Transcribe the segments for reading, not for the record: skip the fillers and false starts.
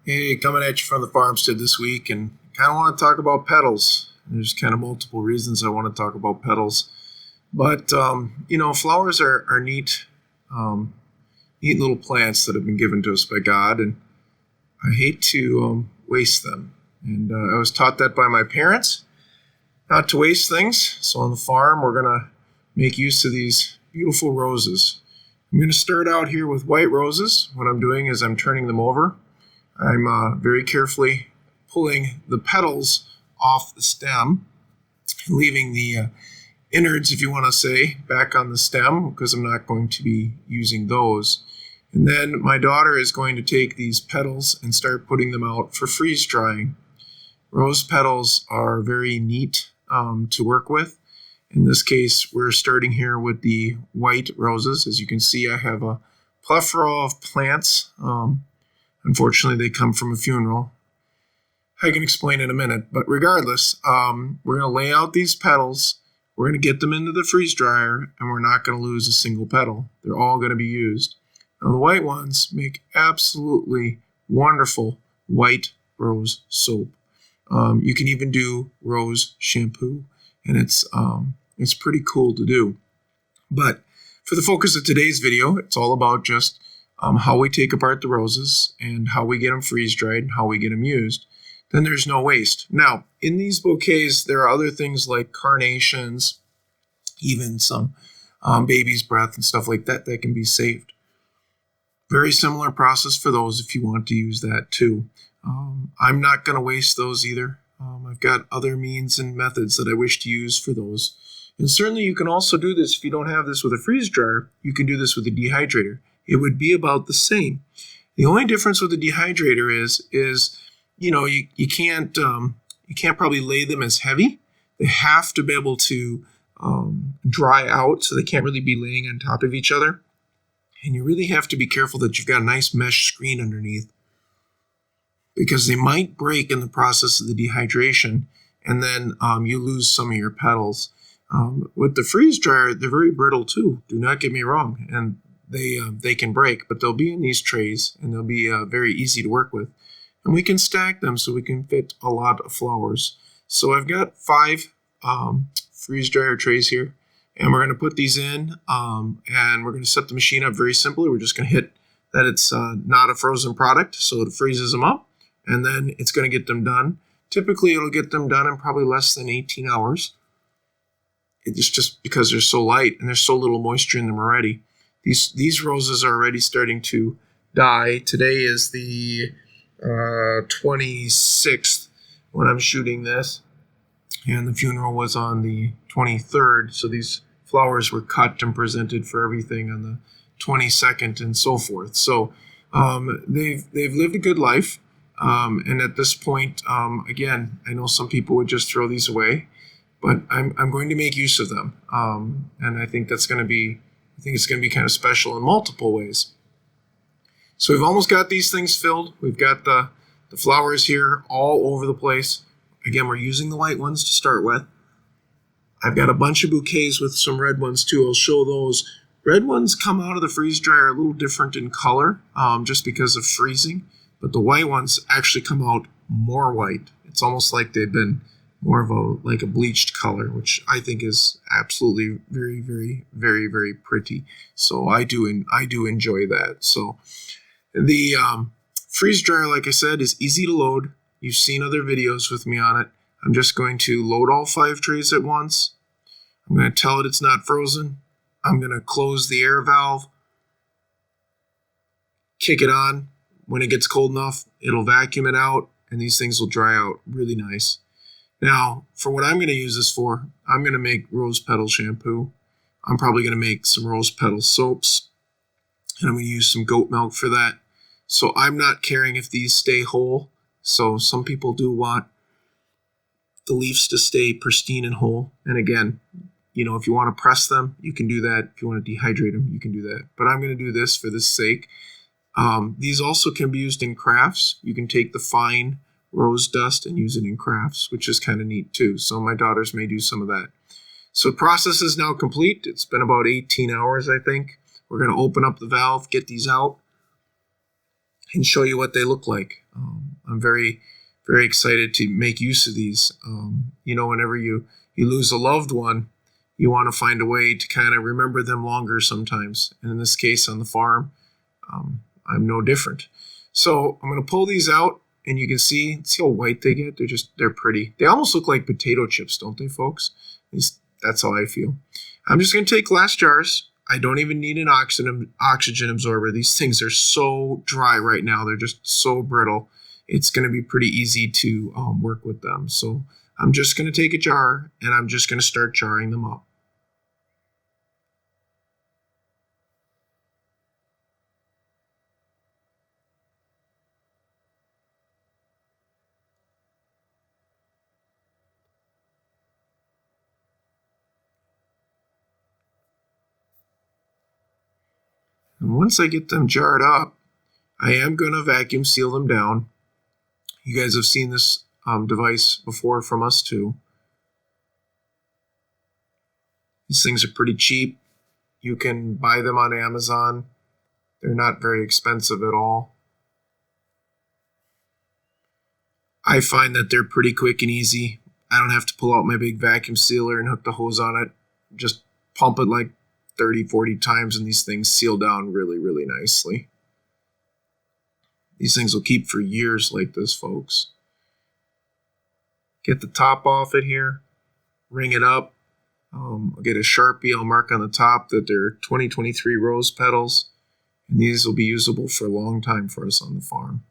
Hey, coming at you from the farmstead this week, and kind of want to talk about petals. There's kind of multiple reasons I want to talk about petals, but flowers are neat, neat little plants that have been given to us by God, and I hate to waste them. And I was taught that by my parents, not to waste things. So on the farm, we're gonna make use of these beautiful roses. I'm gonna start out here with white roses. What I'm doing is I'm turning them over. I'm very carefully pulling the petals off the stem, leaving the innards, if you want to say, back on the stem, because I'm not going to be using those. And then my daughter is going to take these petals and start putting them out for freeze drying. Rose petals are very neat to work with. In this case, we're starting here with the white roses. As you can see, I have a plethora of plants. Unfortunately, they come from a funeral. I can explain in a minute, but regardless, we're going to lay out these petals. We're going to get them into the freeze dryer, and we're not going to lose a single petal. They're all going to be used. Now, the white ones make absolutely wonderful white rose soap. You can even do rose shampoo, and it's pretty cool to do. But for the focus of today's video, it's all about just how we take apart the roses and how we get them freeze dried and how we get them used. Then there's no waste. Now, in these bouquets, there are other things like carnations, even some baby's breath and stuff like that that can be saved. Very similar process for those if you want to use that too. I'm not going to waste those either. I've got other means and methods that I wish to use for those. And certainly you can also do this if you don't have this with a freeze dryer. You can do this with a dehydrator. It would be about the same. The only difference with the dehydrator is you can't probably lay them as heavy. They have to be able to dry out, so they can't really be laying on top of each other. And you really have to be careful that you've got a nice mesh screen underneath, because they might break in the process of the dehydration, and then you lose some of your petals. With the freeze dryer, they're very brittle too. Do not get me wrong, and they can break, but they'll be in these trays, and they'll be very easy to work with. And we can stack them so we can fit a lot of flowers. So I've got 5 freeze dryer trays here, and we're going to put these in, and we're going to set the machine up very simply. We're just going to hit that it's not a frozen product, so it freezes them up, and then it's going to get them done. Typically, it'll get them done in probably less than 18 hours. It's just because they're so light and there's so little moisture in them already. These roses are already starting to die. Today is the 26th when I'm shooting this, and the funeral was on the 23rd, so these flowers were cut and presented for everything on the 22nd and so forth. So they've lived a good life, and at this point, again, I know some people would just throw these away, but I'm going to make use of them, and I think it's going to be kind of special in multiple ways. So we've almost got these things filled. We've got the flowers here all over the place. Again, we're using the white ones to start with. I've got a bunch of bouquets with some red ones too. I'll show those. Red ones come out of the freeze dryer a little different in color, just because of freezing, but the white ones actually come out more white. It's almost like they've been more of a bleached color, which I think is absolutely very, very, very, very pretty. So I do enjoy that. So the freeze dryer, like I said, is easy to load. You've seen other videos with me on it. I'm just going to load all 5 trays at once. I'm going to tell it it's not frozen. I'm going to close the air valve, kick it on. When it gets cold enough, it'll vacuum it out, and these things will dry out really nice. Now, for what I'm going to use this for, I'm going to make rose petal shampoo. I'm probably going to make some rose petal soaps, and I'm going to use some goat milk for that. So I'm not caring if these stay whole. So some people do want the leaves to stay pristine and whole. And again, if you want to press them, you can do that. If you want to dehydrate them, you can do that. But I'm going to do this for this sake. These also can be used in crafts. You can take the fine rose dust and use it in crafts, which is kind of neat too. So my daughters may do some of that. So the process is now complete. It's been about 18 hours, I think. We're going to open up the valve, get these out, and show you what they look like. I'm very, very excited to make use of these. Whenever you lose a loved one, you want to find a way to kind of remember them longer sometimes. And in this case, on the farm, I'm no different. So I'm going to pull these out, and you can see how white they get. They're pretty. They almost look like potato chips, don't they, folks? At least that's how I feel. I'm just going to take glass jars. I don't even need an oxygen absorber. These things are so dry right now. They're just so brittle. It's going to be pretty easy to work with them. So I'm just going to take a jar, and I'm just going to start jarring them up. And once I get them jarred up, I am going to vacuum seal them down. You guys have seen this device before from us too. These things are pretty cheap. You can buy them on Amazon. They're not very expensive at all. I find that they're pretty quick and easy. I don't have to pull out my big vacuum sealer and hook the hose on it. Just pump it like 30, 40 times, and these things seal down really, really nicely. These things will keep for years like this, folks. Get the top off it here. Ring it up. I'll get a Sharpie. I'll mark on the top that they're 2023 rose petals. And these will be usable for a long time for us on the farm.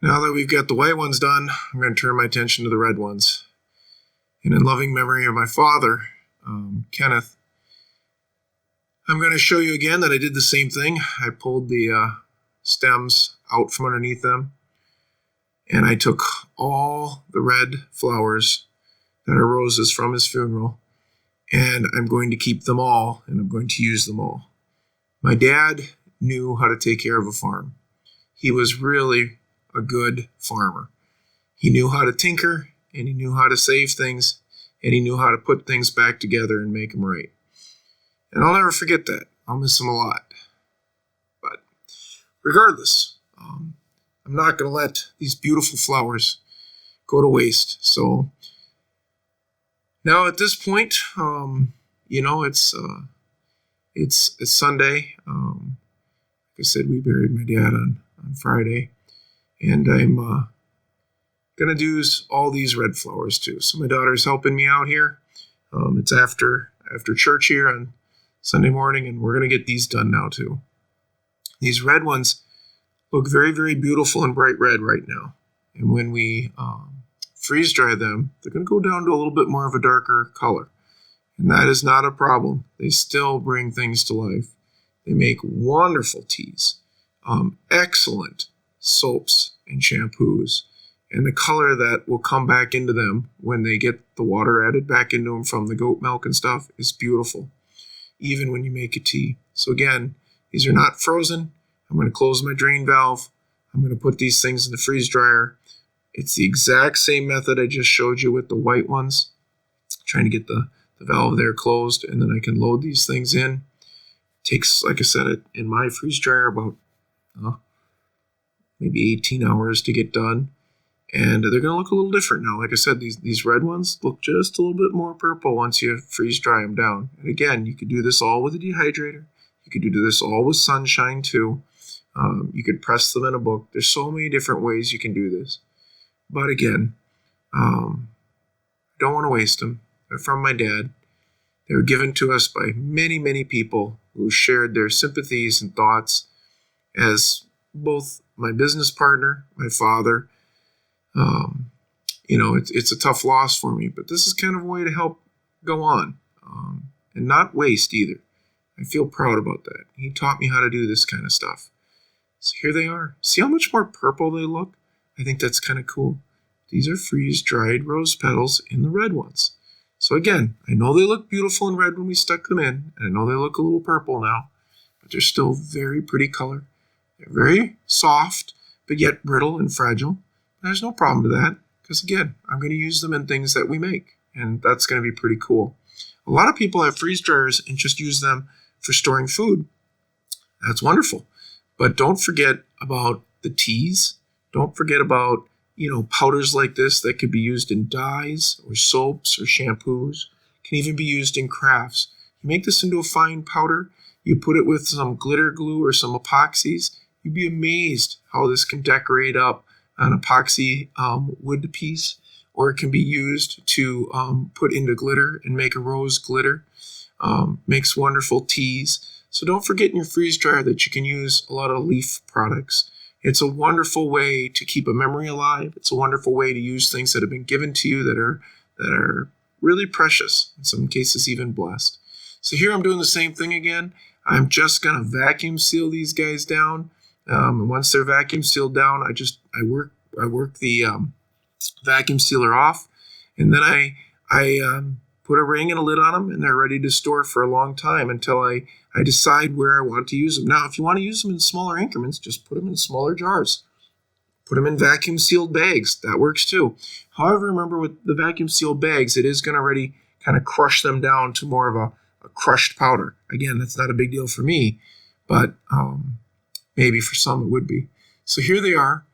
Now that we've got the white ones done, I'm going to turn my attention to the red ones. And in loving memory of my father, Kenneth, I'm going to show you again that I did the same thing. I pulled the stems out from underneath them, and I took all the red flowers that are roses from his funeral, and I'm going to keep them all, and I'm going to use them all. My dad knew how to take care of a farm. He was really a good farmer. He knew how to tinker, and he knew how to save things, and he knew how to put things back together and make them right. And I'll never forget that. I'll miss him a lot. But regardless, I'm not going to let these beautiful flowers go to waste. So now at this point, it's Sunday. Like I said, we buried my dad on Friday. And I'm going to use all these red flowers too. So my daughter's helping me out here. It's after church here on Sunday morning, and we're going to get these done now too. These red ones look very, very beautiful and bright red right now. And when we freeze dry them, they're going to go down to a little bit more of a darker color. And that is not a problem. They still bring things to life. They make wonderful teas, excellent soaps and shampoos, and the color that will come back into them when they get the water added back into them from the goat milk and stuff is beautiful, even when you make a tea. So again, these are not frozen. I'm going to close my drain valve. I'm going to put these things in the freeze dryer. It's the exact same method I just showed you with the white ones. Trying to get the valve there closed, and then I can load these things in. Takes, like I said, in my freeze dryer about maybe 18 hours to get done. And they're going to look a little different now. Like I said, these red ones look just a little bit more purple once you freeze dry them down. And again, you could do this all with a dehydrator. You could do this all with sunshine too. You could press them in a book. There's so many different ways you can do this. But again, don't want to waste them. They're from my dad. They were given to us by many, many people who shared their sympathies and thoughts as both my business partner, my father. It's a tough loss for me, but this is kind of a way to help go on and not waste either. I feel proud about that. He taught me how to do this kind of stuff. So here they are. See how much more purple they look? I think that's kind of cool. These are freeze-dried rose petals in the red ones. So again, I know they look beautiful in red when we stuck them in, and I know they look a little purple now, but they're still very pretty color. They're very soft, but yet brittle and fragile. There's no problem to that because, again, I'm going to use them in things that we make, and that's going to be pretty cool. A lot of people have freeze dryers and just use them for storing food. That's wonderful. But don't forget about the teas. Don't forget about, powders like this that could be used in dyes or soaps or shampoos. Can even be used in crafts. You make this into a fine powder. You put it with some glitter glue or some epoxies. You'd be amazed how this can decorate up an epoxy wood piece, or it can be used to put into glitter and make a rose glitter. Makes wonderful teas. So don't forget in your freeze dryer that you can use a lot of leaf products. It's a wonderful way to keep a memory alive. It's a wonderful way to use things that have been given to you that are really precious, in some cases even blessed. So here I'm doing the same thing again. I'm just going to vacuum seal these guys down. And once they're vacuum sealed down, I work the vacuum sealer off, and then I put a ring and a lid on them, and they're ready to store for a long time until I decide where I want to use them. Now, if you want to use them in smaller increments, just put them in smaller jars. Put them in vacuum sealed bags. That works too. However, remember with the vacuum sealed bags, it is going to already kind of crush them down to more of a crushed powder. Again, that's not a big deal for me, but maybe for some it would be. So here they are.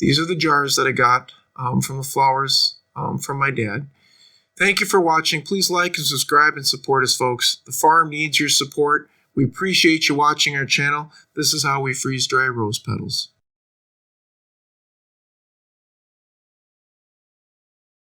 These are the jars that I got from the flowers from my dad. Thank you for watching. Please like and subscribe and support us, folks. The farm needs your support. We appreciate you watching our channel. This is how we freeze dry rose petals.